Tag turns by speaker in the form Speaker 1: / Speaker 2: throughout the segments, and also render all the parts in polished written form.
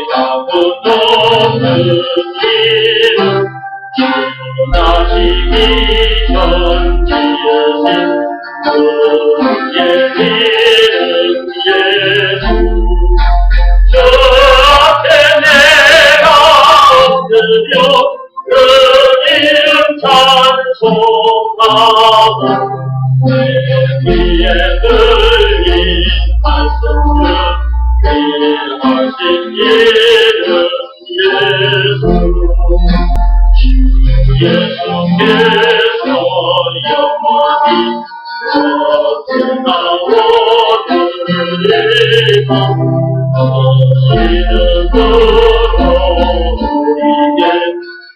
Speaker 1: 귀하고 높은 이름 나시기 전 지으신 그의 이름 예수 저 앞에 내가 엎드려 그 이름 찬송하고 내 귀에 들린 말씀을 귀하신 이름 예수 예수께서 영원히 거듭나오리고 이름으로 우리에게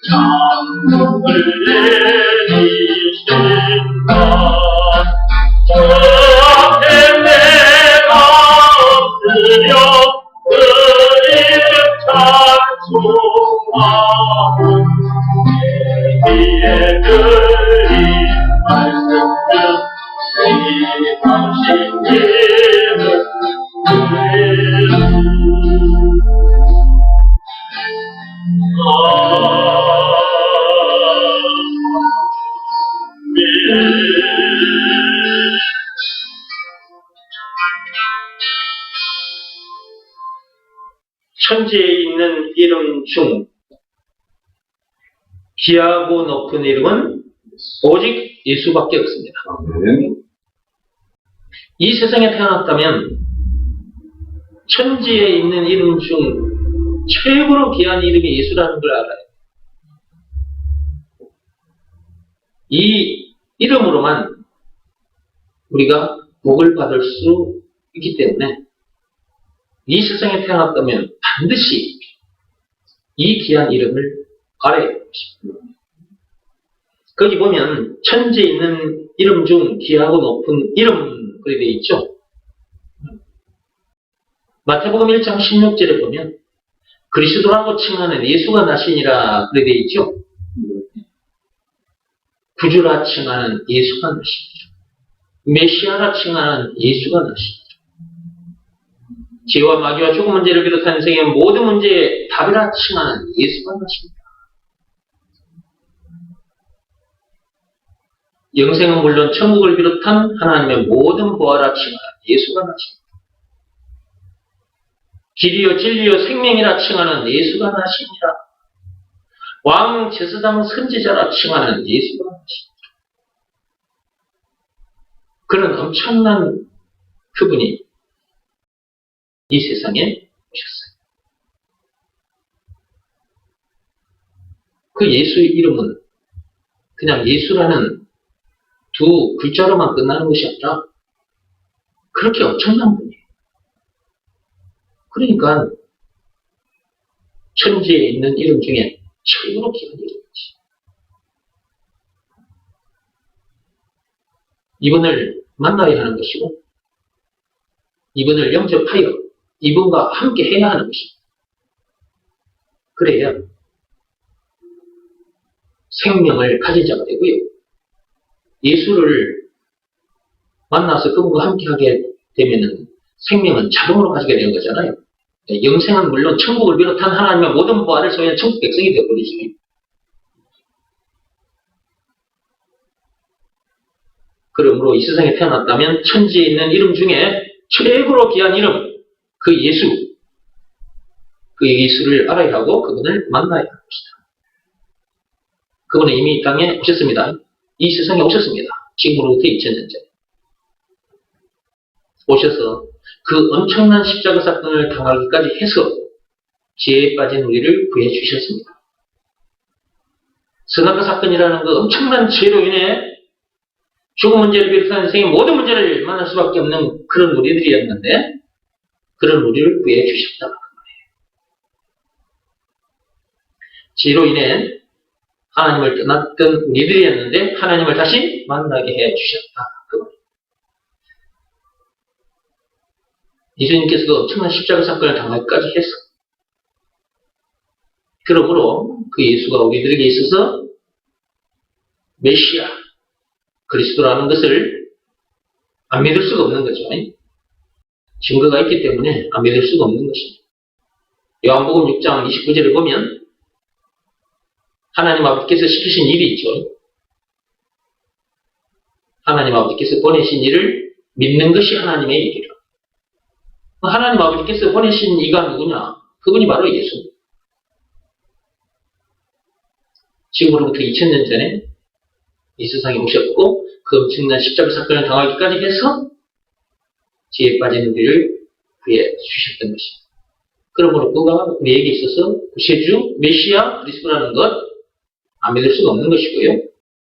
Speaker 1: 창문을 내리신다. 저 앞에 내가 엎드려 그 이름 찬송하고 귀에 들린 말씀을 귀하신 이름
Speaker 2: 천지에 있는 이름 중 귀하고 높은 이름은 오직 예수밖에 없습니다. 이 세상에 태어났다면 천지에 있는 이름 중 최고로 귀한 이름이 예수라는 걸 알아요. 이 이름으로만 우리가 복을 받을 수 있기 때문에 이 세상에 태어났다면 반드시 이 귀한 이름을 알아야 합니다. 거기 보면 천지에 있는 이름 중 귀하고 높은 이름 그렇게 되어 있죠. 마태복음 1장 16절에 보면 그리스도라고 칭하는 예수가 나시니라 그렇게 되어 있죠. 구주라 칭하는 예수가 나시니라. 메시아라 칭하는 예수가 나시니라. 죄와 마귀와 죽음 문제를 비롯한 인생의 모든 문제의 답이라 칭하는 예수가 나십니다. 영생은 물론 천국을 비롯한 하나님의 모든 보화라 칭하는 예수가 나십니다. 길이요 진리요 생명이라 칭하는 예수가 나십니다. 왕 제사장 선지자라 칭하는 예수가 나십니다. 그런 엄청난 그분이 이 세상에 오셨어요. 그 예수의 이름은 그냥 예수라는 두 글자로만 끝나는 것이 아니라 그렇게 엄청난 분이에요. 그러니까 천지에 있는 이름 중에 최고로 귀한 이름이지. 이분을 만나야 하는 것이고 이분을 영접하여 이분과 함께 해야 하는 것입니다. 그래야 생명을 가진 자가 되고요. 예수를 만나서 그분과 함께 하게 되면 생명은 자동으로 가지게 되는 거잖아요. 영생은 물론 천국을 비롯한 하나님의 모든 보화를 소유한 천국 백성이 되어버리죠. 그러므로 이 세상에 태어났다면 천지에 있는 이름 중에 최고로 귀한 이름, 그 예수, 그 예수를 알아야 하고 그분을 만나야 하는 것이다. 그분은 이미 이 땅에 오셨습니다. 이 세상에 오셨습니다. 지금으로부터 2000년 전에. 오셔서 그 엄청난 십자가 사건을 당하기까지 해서 지혜에 빠진 우리를 구해 주셨습니다. 선악과 사건이라는 그 엄청난 죄로 인해 죽음 문제를 비롯한 인생의 모든 문제를 만날 수밖에 없는 그런 우리들이었는데 그런 우리를 구해 주셨다. 그 말이에요. 죄로 인해 하나님을 떠났던 우리들이었는데 하나님을 다시 만나게 해 주셨다. 그 말이에요. 예수님께서 그 엄청난 십자가 사건을 당하기까지 해서 그러므로 그 예수가 우리들에게 있어서 메시아, 그리스도라는 것을 안 믿을 수가 없는 거죠. 증거가 있기 때문에 안 믿을 수가 없는 것입니다. 요한복음 6장 29절을 보면 하나님 아버지께서 시키신 일이 있죠. 하나님 아버지께서 보내신 일을 믿는 것이 하나님의 일이라. 하나님 아버지께서 보내신 이가 누구냐? 그분이 바로 예수입니다. 지금으로부터 2000년 전에 이 세상에 오셨고 그 엄청난 십자가 사건을 당하기까지 해서 지혜 빠진 우리를 구해 주셨던 것입니다. 그러므로 그가 우리에게 있어서 구세주, 메시아, 그리스도라는 것 안 믿을 수가 없는 것이고요.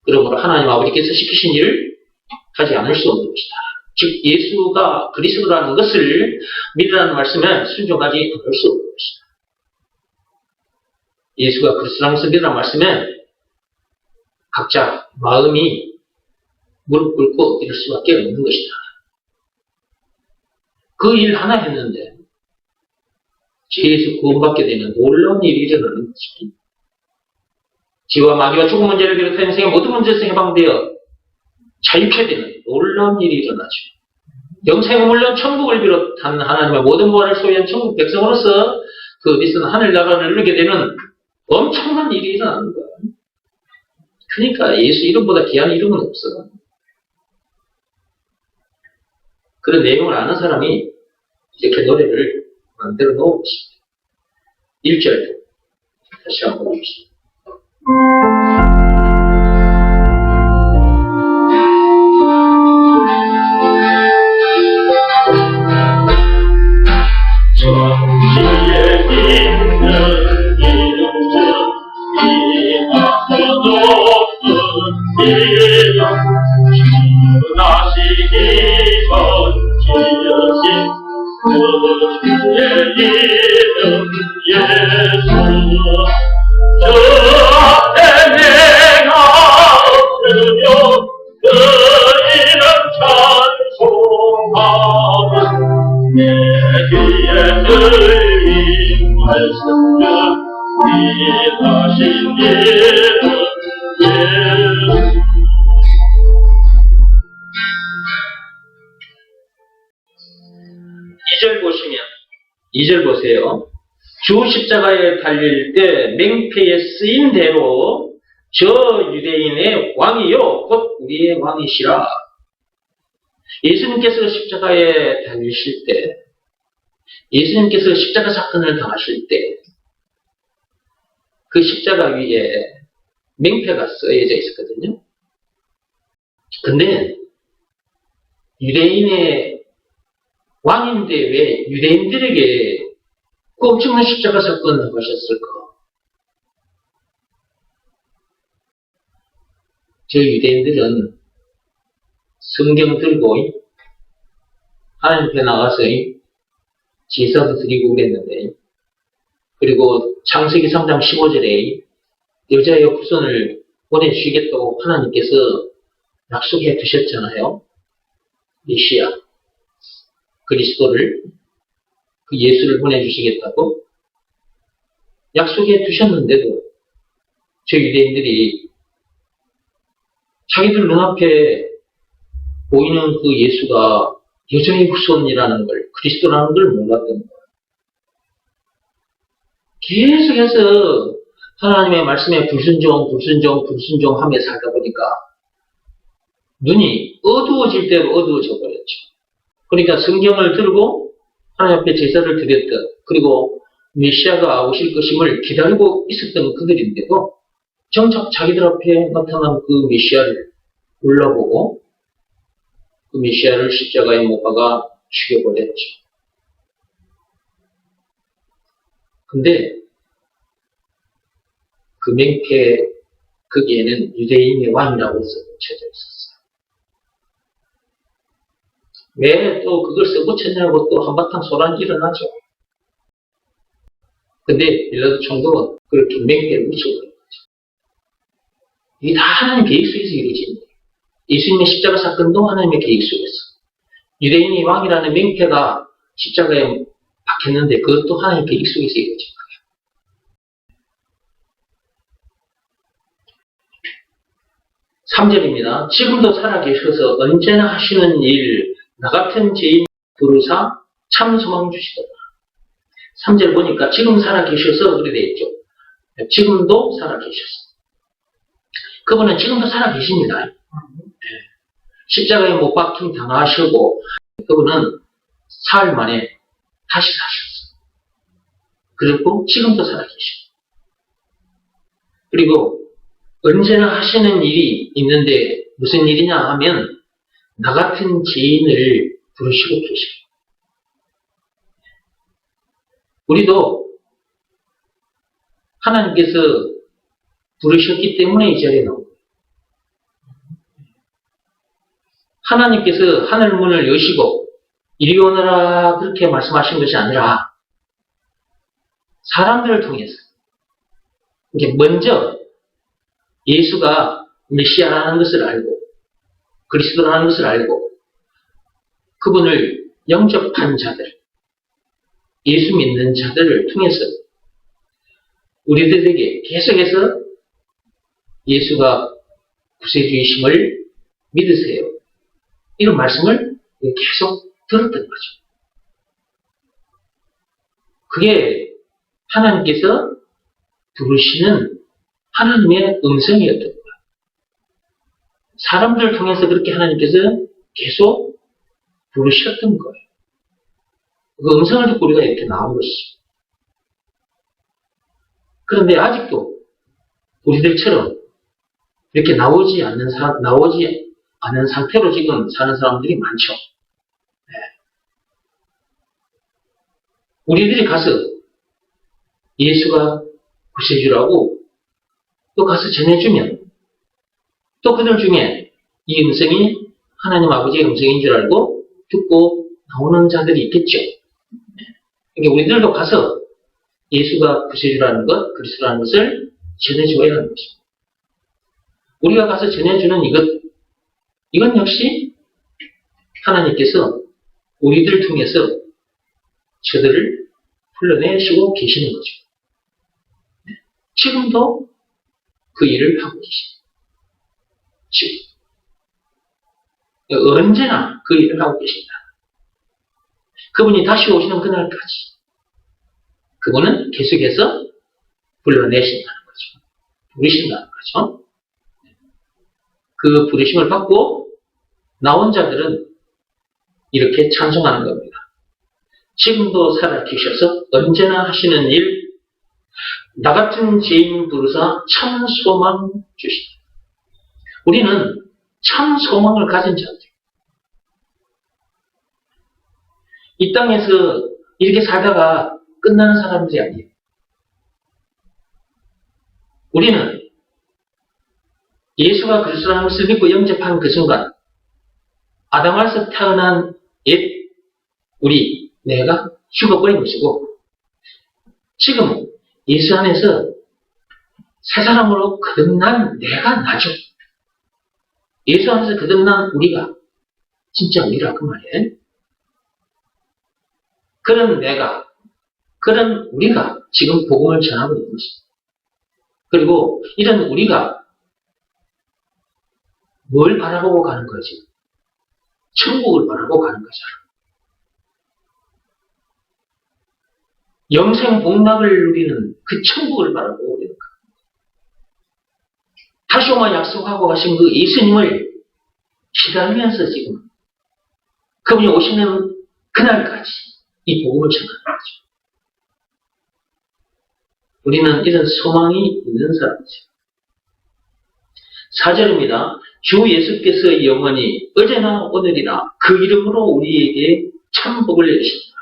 Speaker 2: 그러므로 하나님 아버지께서 시키신 일을 하지 않을 수 없는 것이다. 즉 예수가 그리스도라는 것을 믿으라는 말씀에 순종하지 않을 수 없는 것이다. 예수가 그리스도라는 것을 믿으라는 말씀에 각자 마음이 무릎 꿇고 믿을 수밖에 없는 것이다. 그 일 하나 했는데 죄에서 구원받게 되는 놀라운 일이 일어나는 것입니다. 죄와 마귀와 죽은 문제를 비롯한 인생의 모든 문제에서 해방되어 자유케 되는 놀라운 일이 일어나죠. 영생은 물론 천국을 비롯한 하나님의 모든 부활을 소유한 천국 백성으로서 그 어디서는 하늘나라를 이루게 되는 엄청난 일이 일어나는 거예요. 그러니까 예수 이름보다 귀한 이름은 없어. 그런 내용을 아는 사람이 이렇게 노래를 만들어 놓은 것입니다. 1절 다시 한번 보십시오.
Speaker 1: 천지에 있는 이름은 이하고 높은 이름 주나시기 전 지으신 그 주의 이름 예수 그 앞에 내가 없으며 그 이름 찬송하고 내 귀에 들린 말씀 중 이하신 이름 예수
Speaker 2: 2절 보시면 2절 보세요. 주 십자가에 달릴 때 맹패에 쓰인 대로 저 유대인의 왕이요 곧 우리의 왕이시라. 예수님께서 십자가에 달리실 때, 예수님께서 십자가 사건을 당하실 때 그 십자가 위에 맹패가 쓰여져 있었거든요. 근데 유대인의 왕인데 왜 유대인들에게 그 엄청난 십자가 사건을 하셨을까? 저 유대인들은 성경 들고 하나님 앞에 나가서 제사도 드리고 그랬는데, 그리고 창세기 3장 15절에 여자의 후손을 보내주시겠다고 하나님께서 약속해 두셨잖아요. 메시아 그리스도를, 그 예수를 보내주시겠다고 약속해 두셨는데도 저 유대인들이 자기들 눈앞에 보이는 그 예수가 여자의 후손이라는 걸, 그리스도라는 걸 몰랐던 거예요. 계속해서 하나님의 말씀에 불순종하며 살다 보니까 눈이 어두워질 대로 어두워져 버렸죠. 그러니까 성경을 들고 하나님 앞에 제사를 드렸던, 그리고 메시아가 오실 것임을 기다리고 있었던 그들인데도 정작 자기들 앞에 나타난 그 메시아를 올라보고 그 메시아를 십자가에 못 박아 죽여버렸죠. 근데 그 맹패 거기에는 유대인의 왕이라고 써붙여져 있었어요. 왜 또 그걸 써붙였냐고 또 한바탕 소란이 일어나죠. 근데 빌라도 총독은 그렇게 맹패를 묻혀버린 거죠. 이게 다 하나님의 계획 속에서 이루어진 거예요. 예수님의 십자가 사건도 하나님의 계획 속에서. 유대인의 왕이라는 맹패가 십자가에 박혔는데 그것도 하나님의 계획 속에서 이루어진 거예요. 3절입니다. 지금도 살아계셔서 언제나 하시는 일, 나 같은 죄인 부르사 참 소망 주시더라. 3절 보니까 지금 살아계셔서 그렇게 되어 있죠. 지금도 살아계셔서. 그분은 지금도 살아계십니다. 십자가에 못 박힘 당하시고 그분은 사흘 만에 다시 사셨어요. 그리고 지금도 살아계시고. 그리고 언제나 하시는 일이 있는데 무슨 일이냐 하면 나 같은 죄인을 부르시고 계십니다. 우리도 하나님께서 부르셨기 때문에 이 자리에 나온 거예요. 하나님께서 하늘 문을 여시고 이리 오너라 그렇게 말씀하신 것이 아니라 사람들을 통해서 이게 먼저 예수가 메시아라는 것을 알고 그리스도라는 것을 알고 그분을 영접한 자들, 예수 믿는 자들을 통해서 우리들에게 계속해서 예수가 구세주이심을 믿으세요. 이런 말씀을 계속 들었던 거죠. 그게 하나님께서 부르시는 하나님의 음성이었던 거예요. 사람들을 통해서 그렇게 하나님께서 계속 부르셨던 거예요. 그 음성을 듣고 우리가 이렇게 나온 것이죠. 그런데 아직도 우리들처럼 이렇게 나오지 않는 상태로 지금 사는 사람들이 많죠. 우리들이 가서 예수가 구세주라고 또 가서 전해주면 또 그들 중에 이 음성이 하나님 아버지의 음성인 줄 알고 듣고 나오는 자들이 있겠죠. 그러니까 우리들도 가서 예수가 구세주라는 것, 그리스도라는 것을 전해줘야 하는 것입니다. 우리가 가서 전해주는 이건 역시 하나님께서 우리들 통해서 저들을 불러내시고 계시는 거죠. 지금도 그 일을 하고 계십니다. 지금. 언제나 그 일을 하고 계십니다. 그분이 다시 오시는 그날까지 그분은 계속해서 불러내신다는 거죠. 부르신다는 거죠. 그 부르심을 받고 나온 자들은 이렇게 찬송하는 겁니다. 지금도 살아계셔서 언제나 하시는 일, 나 같은 죄인 부르사 참 소망 주시다. 우리는 참 소망을 가진 자들. 이 땅에서 이렇게 살다가 끝나는 사람들이 아니에요. 우리는 예수가 그리스도라는 것을 믿고 영접한 그 순간 아담에서 태어난 옛 내가 죽어버린 것이고 지금은 예수 안에서 새 사람으로 거듭난 내가 나죠. 예수 안에서 거듭난 우리가 진짜 우리라 그 말이에요. 그런 우리가 지금 복음을 전하고 있는 것입니다. 그리고 이런 우리가 뭘 바라보고 가는 거지? 천국을 바라보고 가는 거잖아. 영생 복락을 누리는 그 천국을 바라보고 우리는 다시 오마 약속하고 가신 그 예수님을 기다리면서 지금 그분이 오시는 그날까지 이 복음을 전하는 거죠. 우리는 이런 소망이 있는 사람이죠. 4절입니다. 주 예수께서 영원히 어제나 오늘이나 그 이름으로 우리에게 참 복을 내리십니다.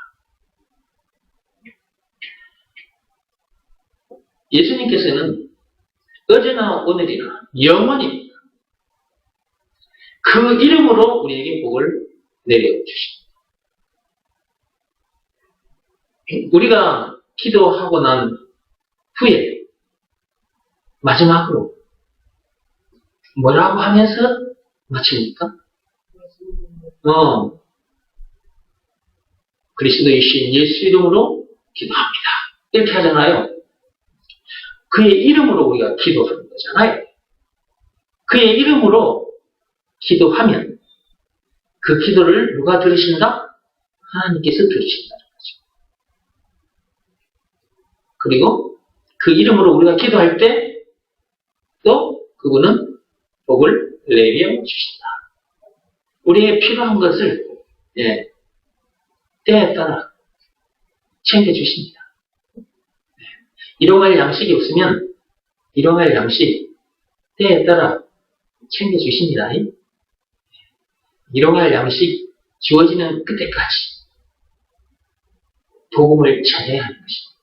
Speaker 2: 예수님께서는 어제나 오늘이나 영원히 그 이름으로 우리에게 복을 내려주십니다. 우리가 기도하고 난 후에 마지막으로 뭐라고 하면서 마칩니까? 그리스도이신 예수 이름으로 기도합니다. 이렇게 하잖아요. 그의 이름으로 우리가 기도하는 거잖아요. 그의 이름으로 기도하면 그 기도를 누가 들으신다? 하나님께서 들으신다는 거죠. 그리고 그 이름으로 우리가 기도할 때 또 그분은 복을 내려 주신다. 우리에게 필요한 것을 때에 따라 챙겨주십니다. 일용할 양식이 없으면 일용할 양식 때에 따라 챙겨주십니다. 일용할 양식 주어지는 그때까지 복음을 전해야 하는 것입니다.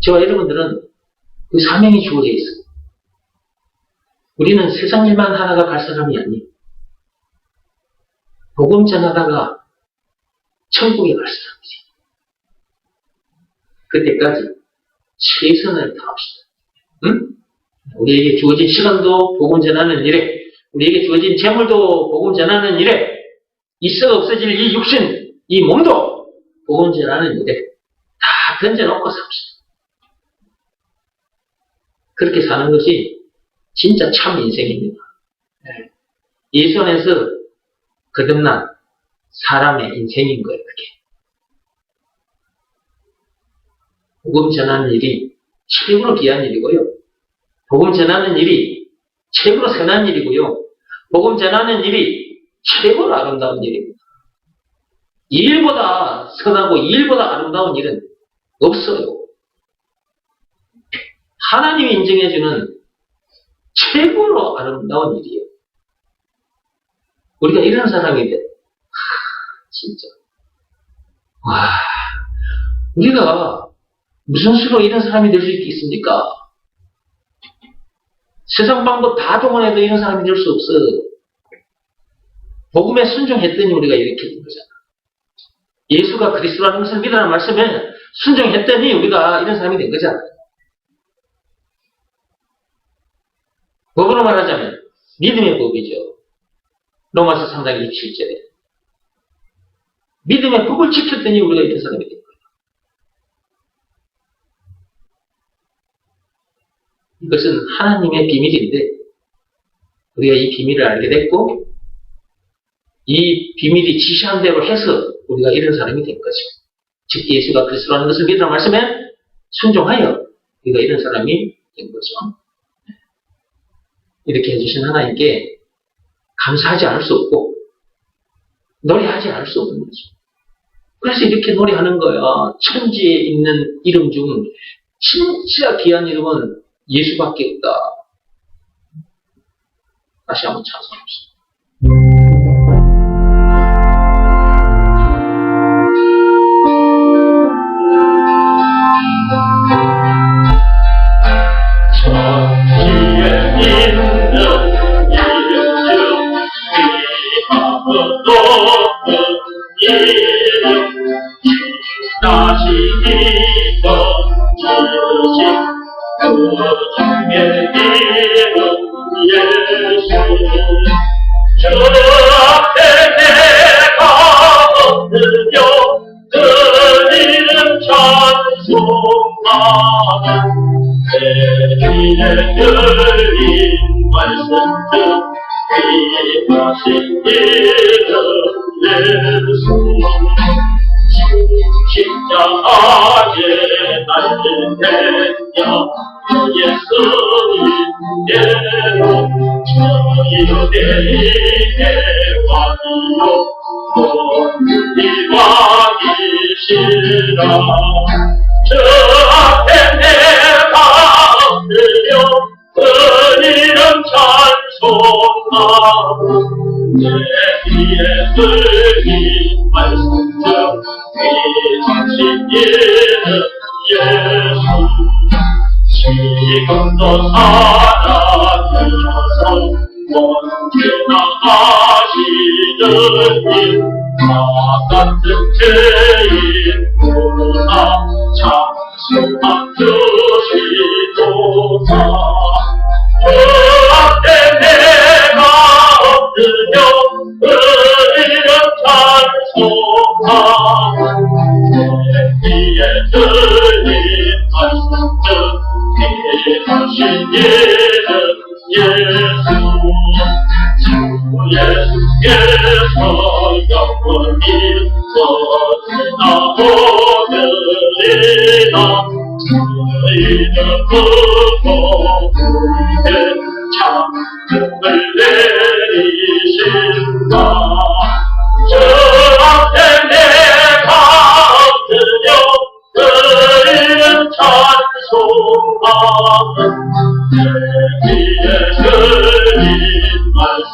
Speaker 2: 저와 여러분들은 그 사명이 주어져 있어요. 우리는 세상 일만 하다가 갈 사람이 아니에요. 복음 전하다가 천국에 갈 사람이지. 그때까지 최선을 다합시다. 응? 우리에게 주어진 시간도 복음 전하는 일에, 우리에게 주어진 재물도 복음 전하는 일에, 있어 없어질 이 육신, 이 몸도 복음 전하는 일에 다 던져놓고 삽시다. 그렇게 사는 것이 진짜 참 인생입니다. 예수 안에서 거듭난 사람의 인생인 거예요, 그게. 복음 전하는 일이 최고로 귀한 일이고요. 복음 전하는 일이 최고로 선한 일이고요. 복음 전하는 일이 최고로 아름다운 일입니다. 이 일보다 선하고 이 일보다 아름다운 일은 없어요. 하나님이 인정해주는 최고로 아름다운 일이에요. 우리가 이런 사람이 돼. 진짜. 와, 우리가 무슨 수로 이런 사람이 될 수 있겠습니까? 세상 방법 다 동원해도 이런 사람이 될 수 없어. 복음에 순종했더니 우리가 이렇게 된 거잖아. 예수가 그리스도라는 것을 믿으라는 말씀에 순종했더니 우리가 이런 사람이 된 거잖아. 법으로 말하자면 믿음의 법이죠. 로마서 3장 27절에 믿음의 법을 지켰더니 우리가 이런 사람이 된 거예요. 이것은 하나님의 비밀인데 우리가 이 비밀을 알게 됐고 이 비밀이 지시한 대로 해서 우리가 이런 사람이 된 거죠. 즉 예수가 그리스도라는 것을 믿으라는 말씀에 순종하여 우리가 이런 사람이 된 거죠. 이렇게 해주신 하나님께 감사하지 않을 수 없고 노래하지 않을 수 없는 거죠. 그래서 이렇게 노래하는 거야. 천지에 있는 이름 중 진짜 귀한 이름은 예수밖에 없다. 다시 한번 찬송합시다.
Speaker 1: 지금도 살아계셔서 언제나 하시느니 나 같은 죄인보다 참수한 주시도다. 그 앞에 내가 엎드려 그 이름 찬송하고 내 귀에 들린 말씀 하신 이름 예수 주 예수께서 영원히 거듭나오느니 너희는 그거 우리의 창금을 내리신다. 저 앞에 내가 엎드려 너희는 찬송하는 내 귀에 들린 말씀